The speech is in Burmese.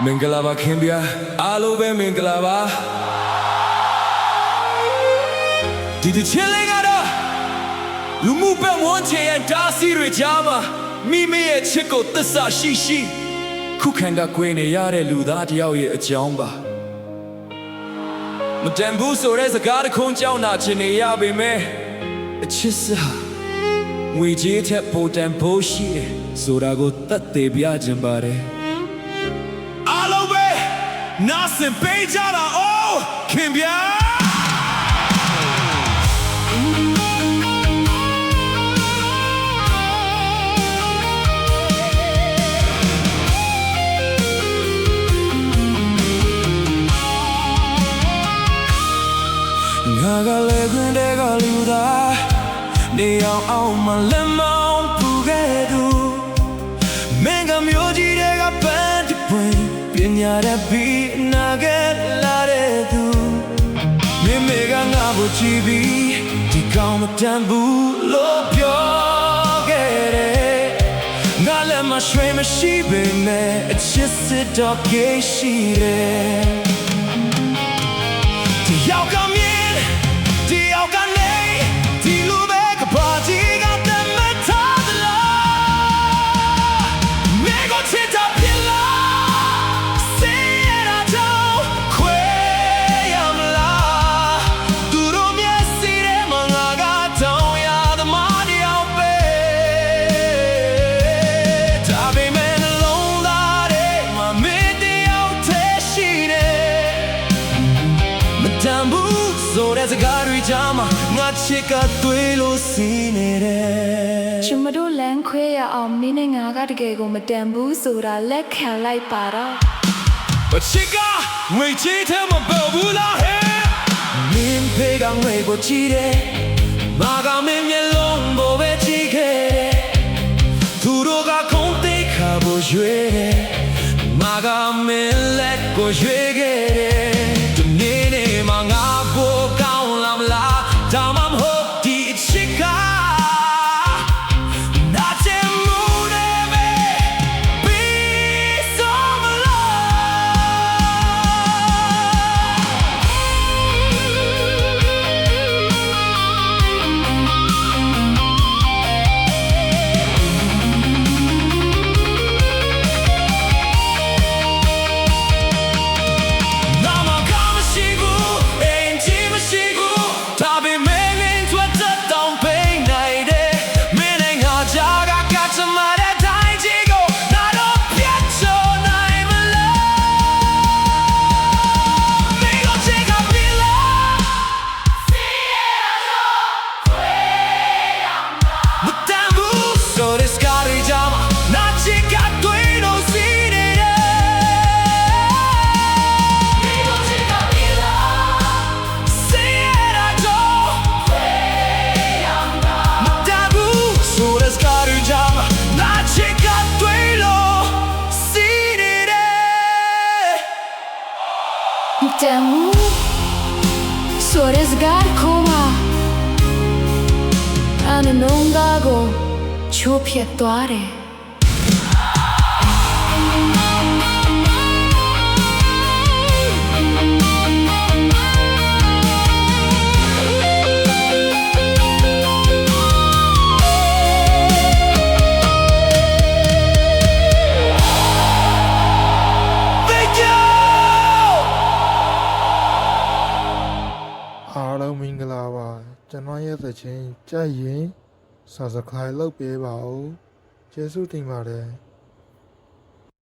မင်္ဂလာပါခင်ဗျာအားလုံးပဲမင်္ဂလာပါဒီတစ်ချင်းလေးကတော့လူမှုပတ်ဝန်းကျင်ရဲ့ဓာတ်စီတွေကြားမှာမိမိရဲ့ချစ်ကိုသစ္စာရှိခုခံကကွေးနေရတဲ့လူသားတယောက်ရဲ့အကြောင်းပါမတန်ဘူးဆိုတဲ့စကားတစ်ခုံကြောင်းနာချင်နေရပေမဲ့အချစ်စာငွေကြေးထက်ပိုတန်ဖို့ရှိတယ်ဆိုတာကိုသတ်သေးပြခြင်းပါတယ်အားလုံးပဲနားဆင်ပေးကြတာအိုးခင်ဗျာငါကလည်းခွင့်တဲ့ကလူသားနေအောင်မလက်မောင်းပူခဲ့သူမင်းကမျိုးကြီးတွေကပန်းတပွင့်ပညာတတ်ပြီးနာခဲ့လာတဲ့သူမင်းမေကငါ့ကိုကြည့်ပြီးဒီကောင်းမတန်ဘူးလို့ပြောခဲ့တယ်ငါလည်းမရွှေမရှိပေမဲ့အချစ်စစ်တော့ကိရှိတယ်ဒီယောက်ကမြင်ဒီယောက်ကနေဒီလူပဲကပါကြီးကတမထားသလားမေကိုချစ်တာဖြစ်လားစေရတာကြောင့်ခွဲရမလားသူတို့မျက်စိထဲမှာငါကတောင်းရသမားတယောက်ပဲဒါပေမဲ့နှလုံးသားထဲမှာမင်းတယောက်တည်းရှိတယ်မတန်ဘူးဆိုတဲ့စကားတွေကြားမှာငါချစ်ကသွေးလို့စီးနေတယ်ကျမတို့လမ်းခွဲရအောင်မင်းနဲ့ငါကတကယ်ကိုမတန်ဘူးဆိုတာလက်ခံလိုက်ပါတော့အချစ်ကငွေချေးထဲမှာပေါ်ဘူးလားဟဲ့မင်းဖေကငွေကိုချီးတယ်မာကမင်းမျက်လုံးကိုပဲချီးခဲ့တယ်သူတို့ကခုံးသိခါဖို့ရွေးတယ်မာကမင်းလက်ကိုရွေးခဲ့တယ်ဒီနေ့နေ့မှာငါဖို့ကောင်းလာမလားဒါမှမဟုတ်ဒီအချစ်ကတန်ဘူးဆိုတဲ့စကားကိုမှအနနုံသားကိုချိုးဖြတ်သွားတယ်အားလုံးမင်္ဂလာပါကျွန်တော်ရဲ့သချင်းကြိုက်ရင် Subscribe လုပ်ပေးပါဦးကျေးဇူးတင်ပါတယ်